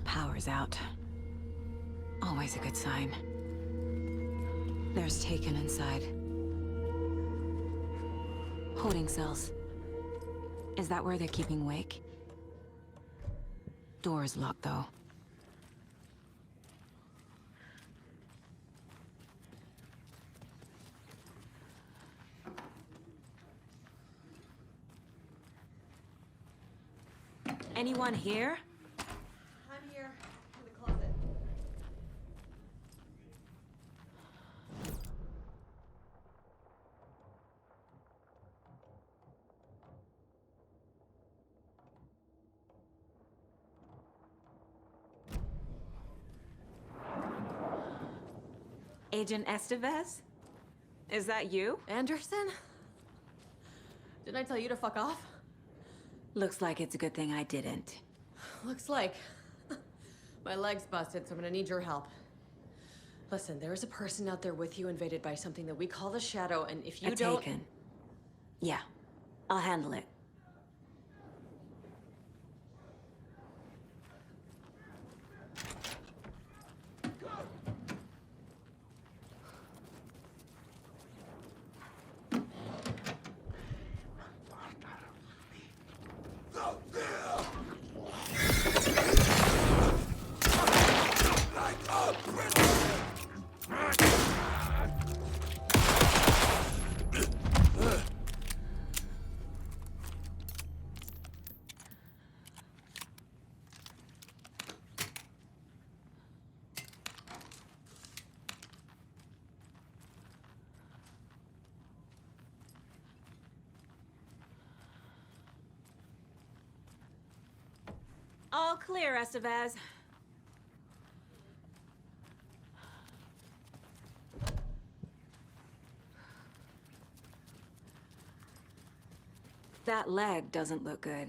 Power's out. Always a good sign. There's Taken inside. Holding cells. Is that where they're keeping Wake? Door's locked, though. Anyone here? I'm here, in the closet. Agent Estevez? Is that you? Anderson? Didn't I tell you to fuck off? Looks like it's a good thing I didn't. Looks like. My leg's busted, so I'm gonna need your help. Listen, there is a person out there with you invaded by something that we call the Shadow, and if you don't... Taken. Yeah, I'll handle it. All clear, Estevez. That leg doesn't look good.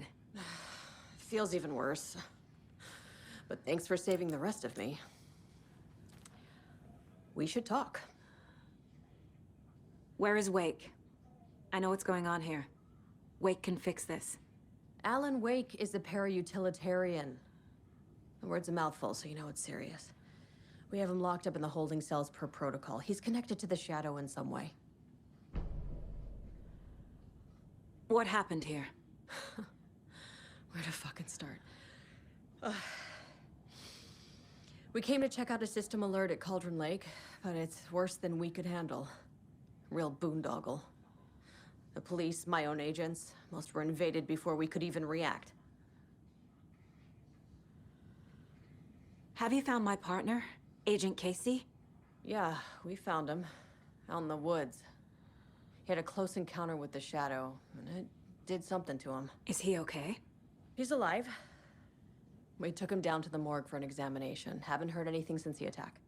Feels even worse. But thanks for saving the rest of me. We should talk. Where is Wake? I know what's going on here. Wake can fix this. Alan Wake is a para-utilitarian. The word's a mouthful, so you know it's serious. We have him locked up in the holding cells per protocol. He's connected to the Shadow in some way. What happened here? Where to fucking start? We came to check out a system alert at Cauldron Lake, but it's worse than we could handle. Real boondoggle. The police, my own agents, most were invaded before we could even react. Have you found my partner, Agent Casey? Yeah, we found him. Out in the woods. He had a close encounter with the Shadow, and it did something to him. Is he okay? He's alive. We took him down to the morgue for an examination. Haven't heard anything since the attack.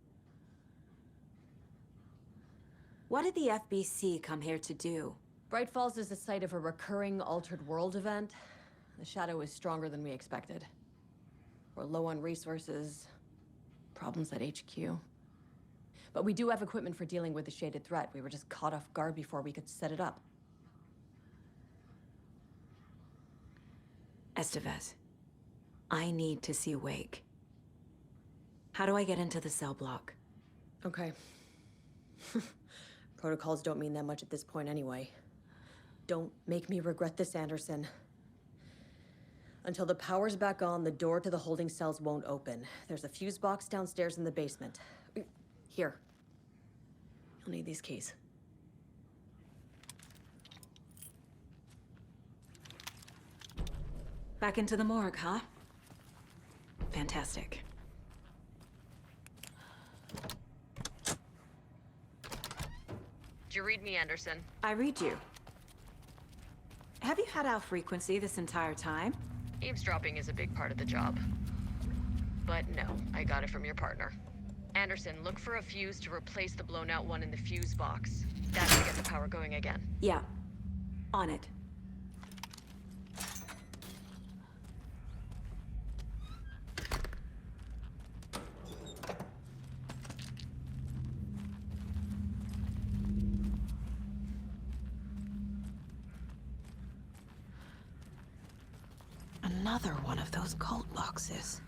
What did the FBC come here to do? Bright Falls is the site of a recurring Altered World event. The Shadow is stronger than we expected. We're low on resources, problems at HQ. But we do have equipment for dealing with the shaded threat. We were just caught off guard before we could set it up. Estevez, I need to see Wake. How do I get into the cell block? Okay. Protocols don't mean that much at this point anyway. Don't make me regret this, Anderson. Until the power's back on, the door to the holding cells won't open. There's a fuse box downstairs in the basement. Here. You'll need these keys. Back into the morgue, huh? Fantastic. Did you read me, Anderson? I read you. Have you had our frequency this entire time? Eavesdropping is a big part of the job. But no, I got it from your partner. Anderson, look for a fuse to replace the blown out one in the fuse box. That should get the power going again. Yeah. On it. Another one of those cult boxes.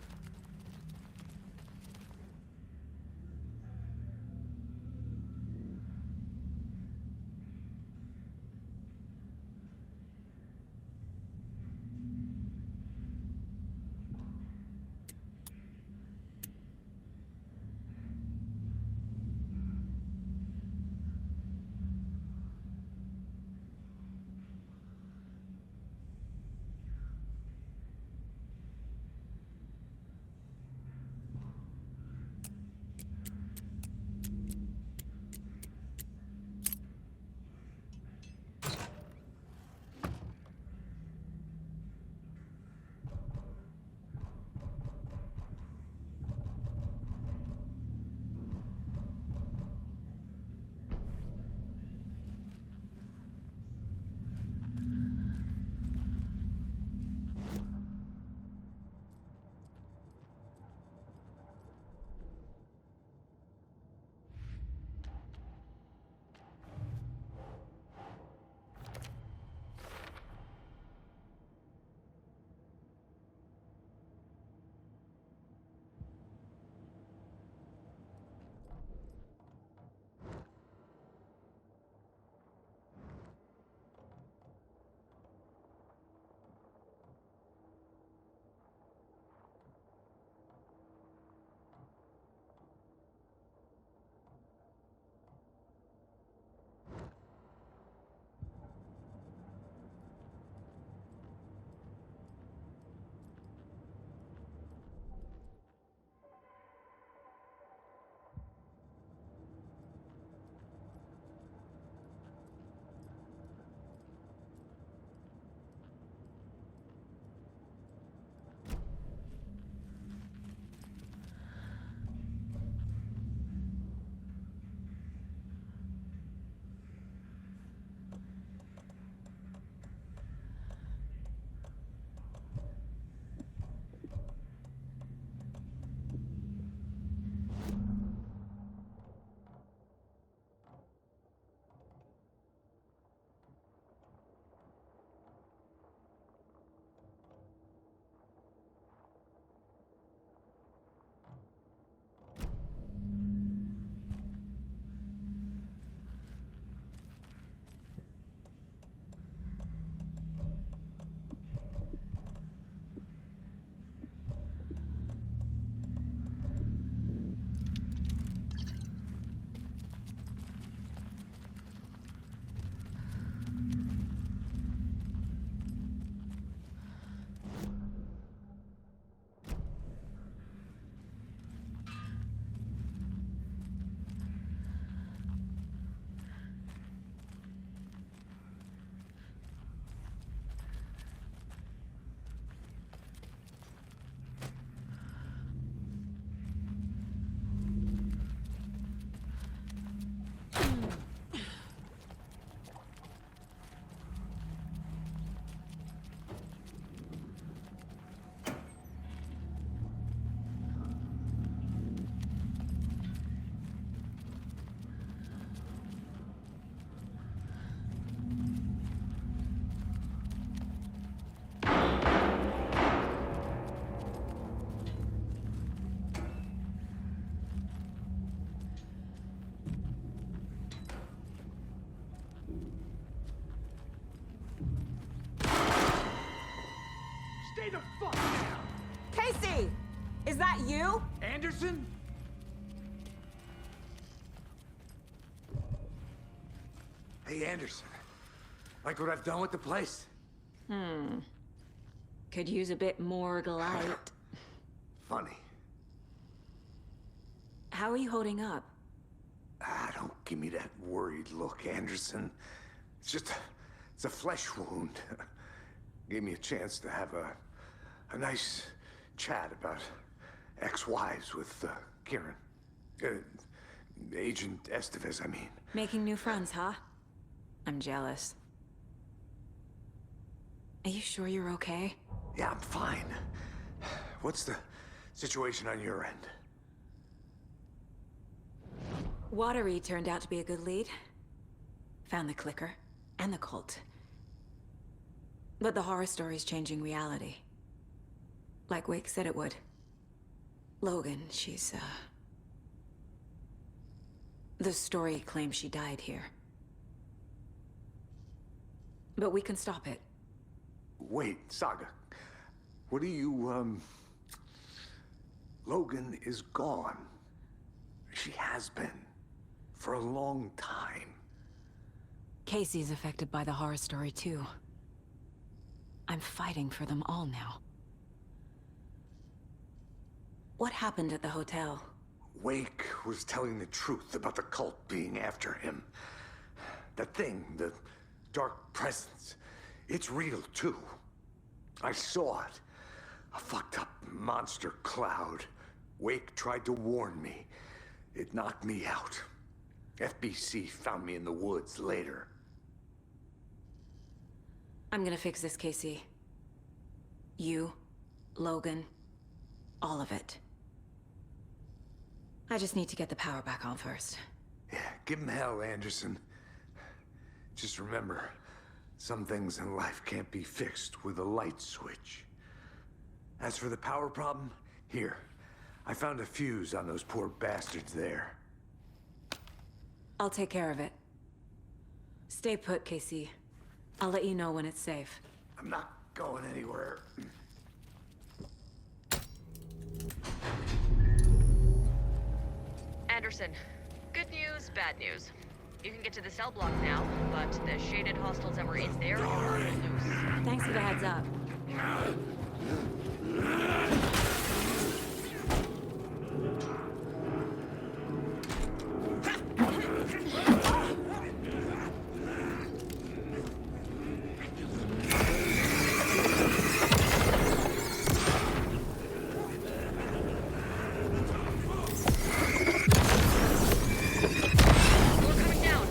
Stay the fuck down! Casey! Is that you? Anderson? Hey, Anderson. Like what I've done with the place? Could use a bit more light. Funny. How are you holding up? Don't give me that worried look, Anderson. It's a flesh wound. Gave me a chance to have a nice chat about ex-wives with Kieran. Agent Estevez, I mean. Making new friends, huh? I'm jealous. Are you sure you're okay? Yeah, I'm fine. What's the situation on your end? Watery turned out to be a good lead. Found the clicker and the cult. But the horror story's changing reality. Like Wake said it would. Logan, she's, the story claims she died here. But we can stop it. Wait, Saga. What do you, Logan is gone. She has been. For a long time. Casey's affected by the horror story, too. I'm fighting for them all now. What happened at the hotel? Wake was telling the truth about the cult being after him. That thing, the dark presence, it's real, too. I saw it. A fucked up monster cloud. Wake tried to warn me. It knocked me out. FBC found me in the woods later. I'm gonna fix this, Casey. You, Logan, all of it. I just need to get the power back on first. Yeah, give him hell, Anderson. Just remember, some things in life can't be fixed with a light switch. As for the power problem, here. I found a fuse on those poor bastards there. I'll take care of it. Stay put, Casey. I'll let you know when it's safe. I'm not going anywhere. Anderson, good news, bad news. You can get to the cell block now, but the shaded hostiles that were in there are loose. Thanks for the heads up. We're coming down.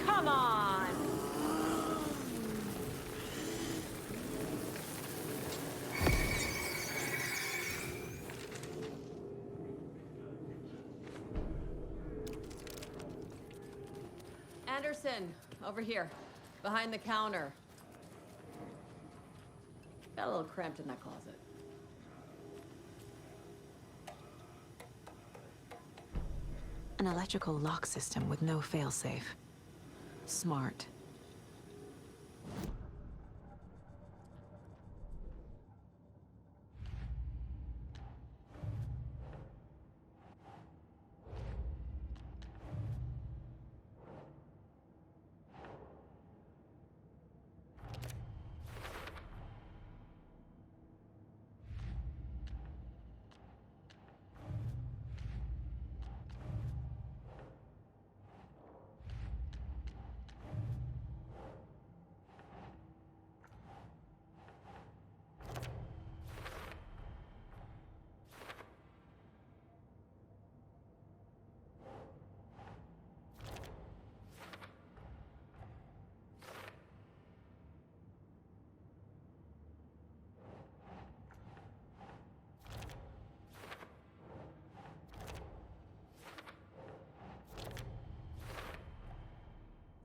Come on! Anderson, over here. Behind the counter. Got a little cramped in that closet. An electrical lock system with no failsafe. Smart.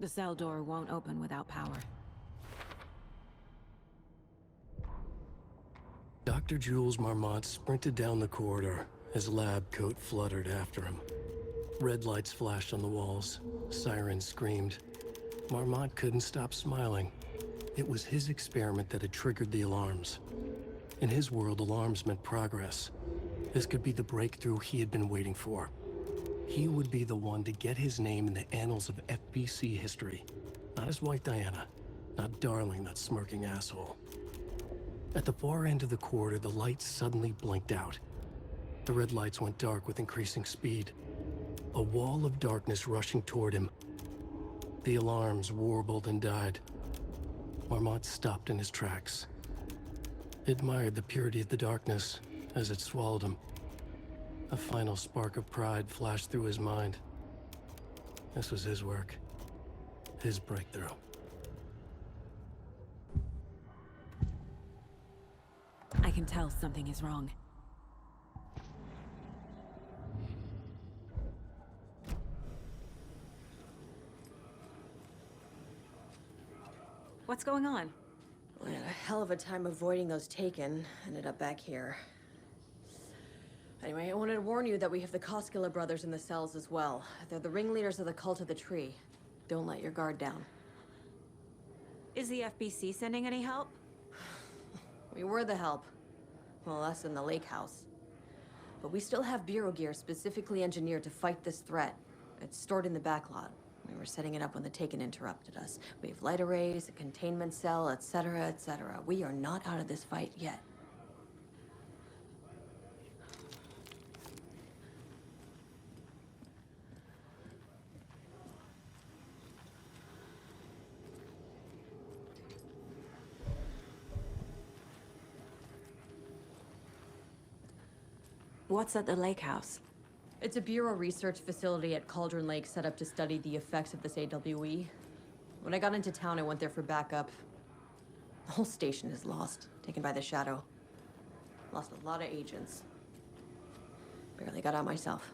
The cell door won't open without power. Dr. Jules Marmont sprinted down the corridor His lab coat fluttered after him. Red lights flashed on the walls. Sirens screamed. Marmont couldn't stop smiling. It was his experiment that had triggered the alarms. In his world, alarms meant progress. This could be the breakthrough he had been waiting for. He would be the one to get his name in the annals of FBC history. Not his wife Diana. Not Darling, that smirking asshole. At the far end of the corridor, the lights suddenly blinked out. The red lights went dark with increasing speed. A wall of darkness rushing toward him. The alarms warbled and died. Marmont stopped in his tracks. He admired the purity of the darkness as it swallowed him. A final spark of pride flashed through his mind. This was his work. His breakthrough. I can tell something is wrong. What's going on? We had a hell of a time avoiding those taken. Ended up back here. Anyway, I wanted to warn you that we have the Koskela brothers in the cells as well. They're the ringleaders of the Cult of the Tree. Don't let your guard down. Is the FBC sending any help? We were the help. Well, us in the lake house. But we still have Bureau gear specifically engineered to fight this threat. It's stored in the backlot. We were setting it up when the Taken interrupted us. We have light arrays, a containment cell, etc., etc. We are not out of this fight yet. What's at the lake house? It's a Bureau research facility at Cauldron Lake set up to study the effects of this AWE. When I got into town, I went there for backup. The whole station is lost, taken by the Shadow. Lost a lot of agents. Barely got out myself.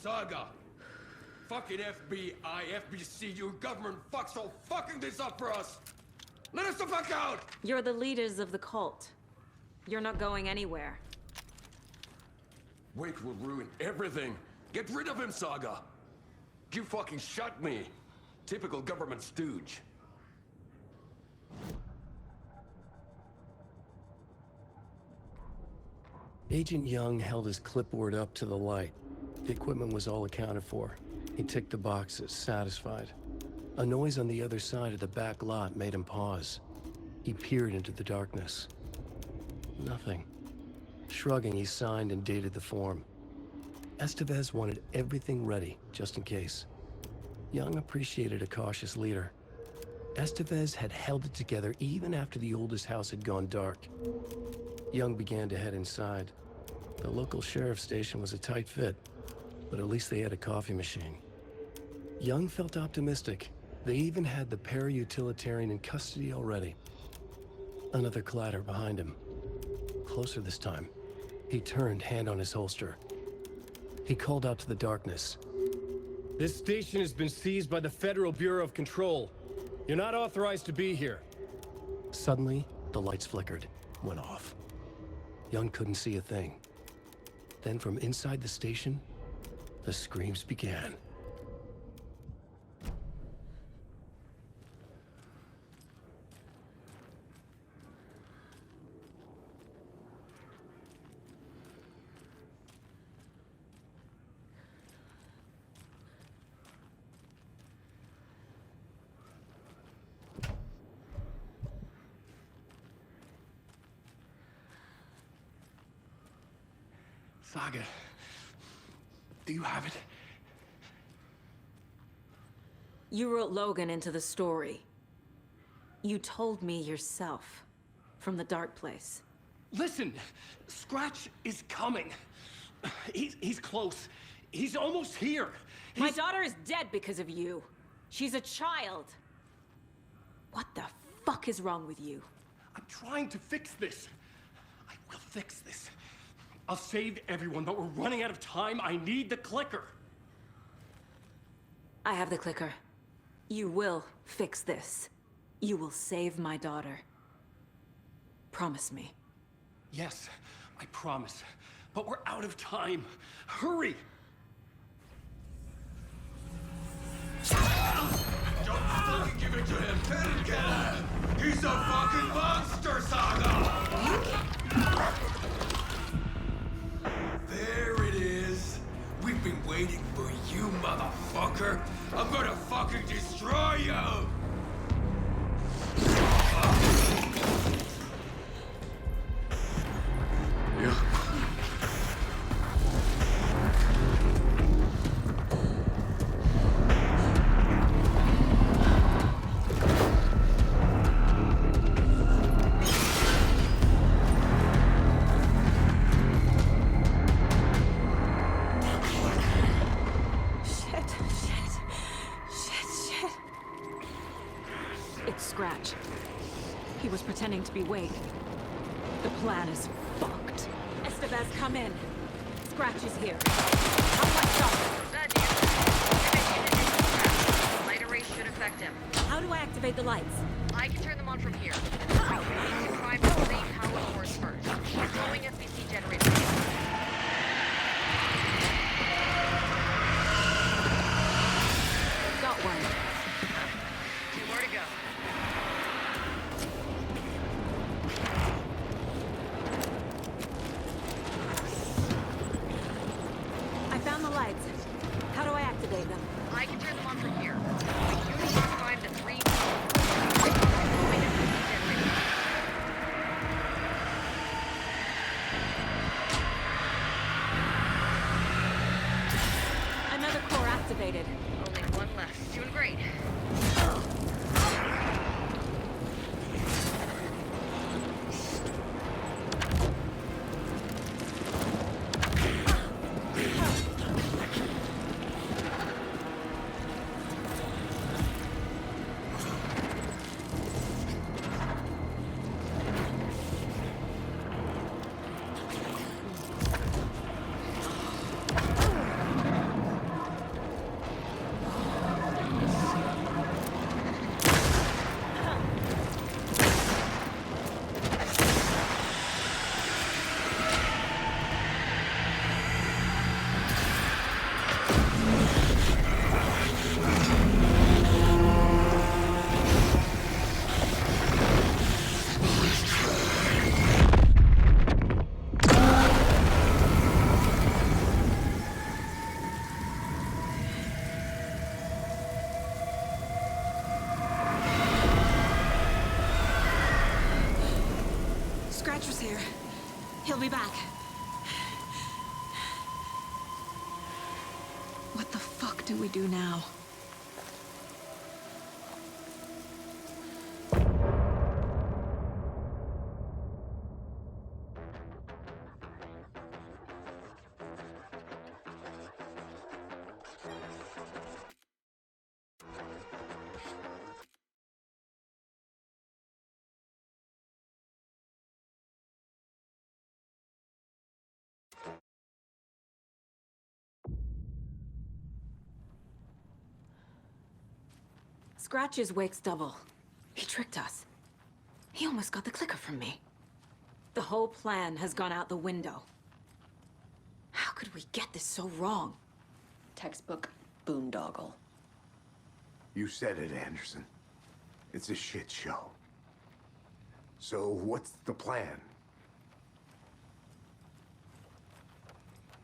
Saga! Fucking FBI, FBC, your government fucks all fucking this up for us! Let us the fuck out! You're the leaders of the cult. You're not going anywhere. Wake will ruin everything. Get rid of him, Saga! You fucking shot me. Typical government stooge. Agent Young held his clipboard up to the light. The equipment was all accounted for. He ticked the boxes, satisfied. A noise on the other side of the back lot made him pause. He peered into the darkness. Nothing. Shrugging, he signed and dated the form. Estevez wanted everything ready, just in case. Young appreciated a cautious leader. Estevez had held it together even after the oldest house had gone dark. Young began to head inside. The local sheriff's station was a tight fit, but at least they had a coffee machine. Young felt optimistic. They even had the para-utilitarian in custody already. Another clatter behind him. Closer this time. He turned, hand on his holster. He called out to the darkness. This station has been seized by the Federal Bureau of Control. You're not authorized to be here. Suddenly, the lights flickered, went off. Young couldn't see a thing. Then from inside the station, the screams began. Saga, do you have it? You wrote Logan into the story. You told me yourself. From the dark place. Listen, Scratch is coming. He's close. He's almost here. My daughter is dead because of you. She's a child. What the fuck is wrong with you? I'm trying to fix this. I will fix this. I'll save everyone, but we're running out of time. I need the clicker. I have the clicker. You will fix this. You will save my daughter. Promise me. Yes, I promise. But we're out of time. Hurry! Don't fucking give it to him! Kill him! He's a fucking monster, Saga! There it is! We've been waiting for you, motherfucker! I'm gonna fucking destroy you! Scratch. He was pretending to be Wade. The plan is fucked. Estevez, come in. Scratch is here. How much up? Bad news. The light array should affect him. How do I activate the lights? I can turn them on from here. I need to prime the main power source first. Glowing SBC generator. Got one. 2 more to go. I found the lights. How do I activate them? I can turn them on from here. The unit is primed to 3. Glowing SBC generator. Scratch was here. He'll be back. What the fuck do we do now? Scratch is Wake's double. He tricked us. He almost got the clicker from me. The whole plan has gone out the window. How could we get this so wrong? Textbook boondoggle. You said it, Anderson. It's a shit show. So what's the plan?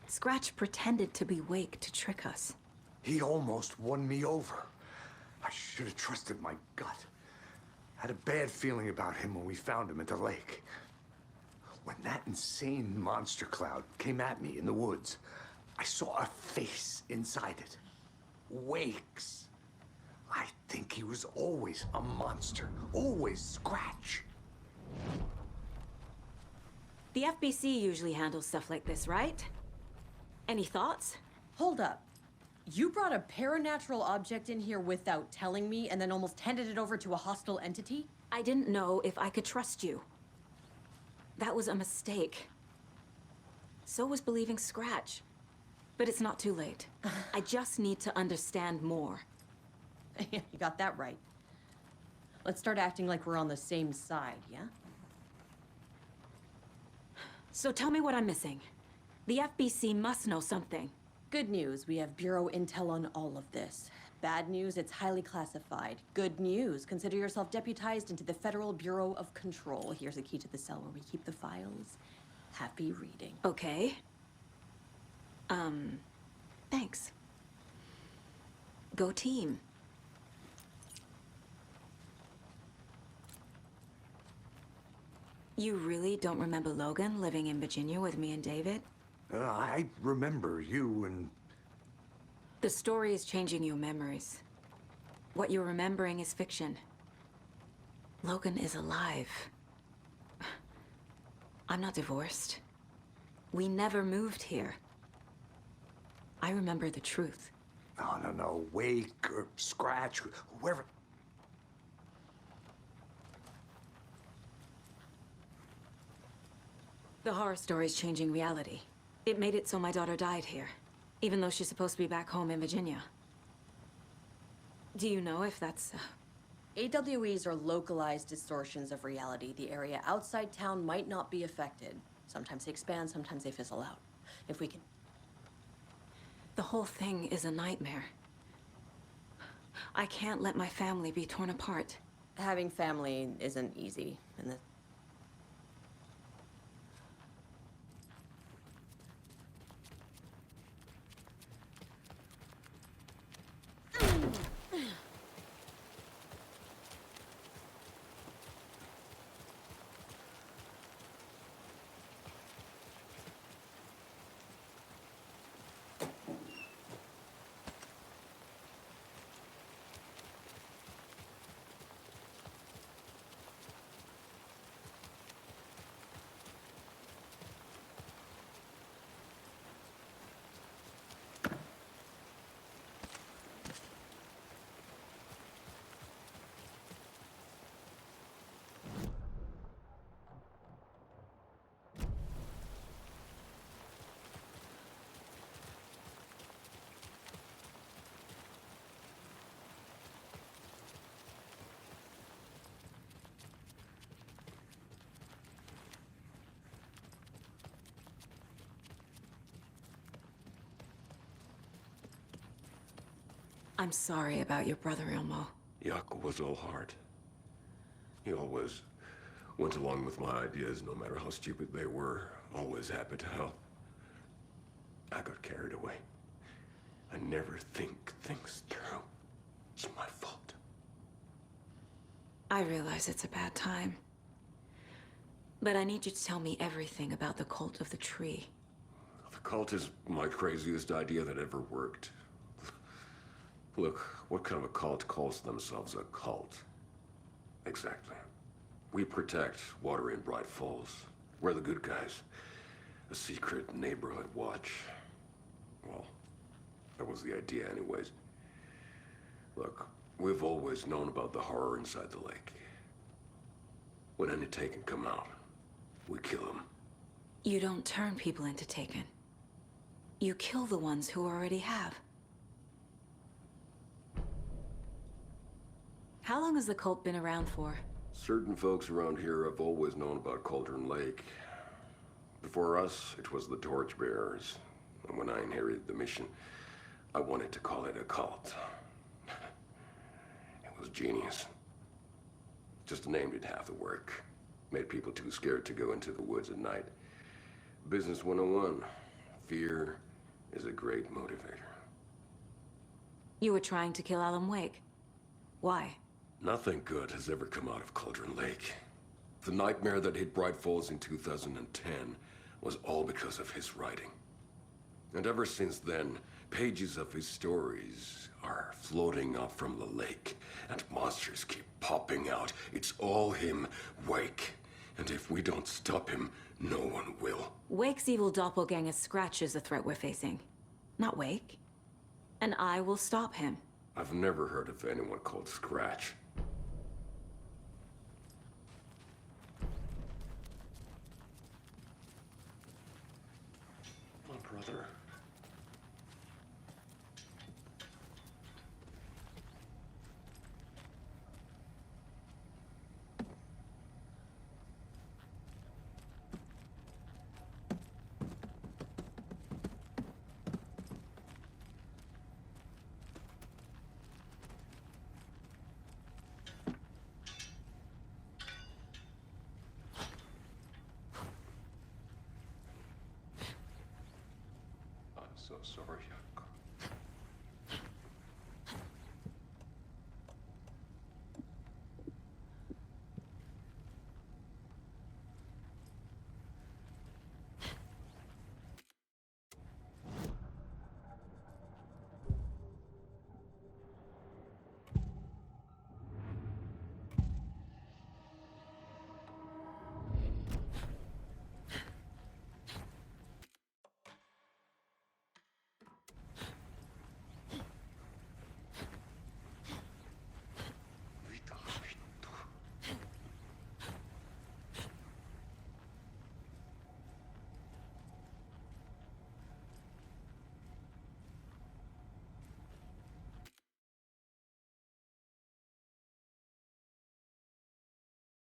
Scratch pretended to be Wake to trick us. He almost won me over. I should have trusted my gut. Had a bad feeling about him when we found him at the lake. When that insane monster cloud came at me in the woods, I saw a face inside it. Wake's. I think he was always a monster. Always Scratch. The FBC usually handles stuff like this, right? Any thoughts? Hold up. You brought a paranatural object in here without telling me and then almost handed it over to a hostile entity? I didn't know if I could trust you. That was a mistake. So was believing Scratch. But it's not too late. I just need to understand more. You got that right. Let's start acting like we're on the same side, yeah? So tell me what I'm missing. The FBC must know something. Good news, we have Bureau intel on all of this. Bad news, it's highly classified. Good news, consider yourself deputized into the Federal Bureau of Control. Here's a key to the cell where we keep the files. Happy reading. Okay. Thanks. Go team. You really don't remember Logan living in Virginia with me and David? I remember you and... The story is changing your memories. What you're remembering is fiction. Logan is alive. I'm not divorced. We never moved here. I remember the truth. No. Wake or Scratch, whoever... The horror story is changing reality. It made it so my daughter died here, even though she's supposed to be back home in Virginia. Do you know if that's... AWEs are localized distortions of reality. The area outside town might not be affected. Sometimes they expand, sometimes they fizzle out. If we can... The whole thing is a nightmare. I can't let my family be torn apart. Having family isn't easy, and the... I'm sorry about your brother, Ilmo. Yaakov was all heart. He always went along with my ideas, no matter how stupid they were. Always happy to help. I got carried away. I never think things through. It's my fault. I realize it's a bad time. But I need you to tell me everything about the cult of the tree. The cult is my craziest idea that ever worked. Look, what kind of a cult calls themselves a cult? Exactly. We protect Water in Bright Falls. We're the good guys. A secret neighborhood watch. Well, that was the idea anyways. Look, we've always known about the horror inside the lake. When any Taken come out, we kill them. You don't turn people into Taken. You kill the ones who already have. How long has the cult been around for? Certain folks around here have always known about Cauldron Lake. Before us, it was the Torchbearers. And when I inherited the mission, I wanted to call it a cult. It was genius. Just a name did half the work. Made people too scared to go into the woods at night. Business 101. Fear is a great motivator. You were trying to kill Alan Wake. Why? Nothing good has ever come out of Cauldron Lake. The nightmare that hit Bright Falls in 2010 was all because of his writing. And ever since then, pages of his stories are floating up from the lake, and monsters keep popping out. It's all him, Wake. And if we don't stop him, no one will. Wake's evil doppelganger Scratch is the threat we're facing. Not Wake. And I will stop him. I've never heard of anyone called Scratch. My brother. I'm so sorry.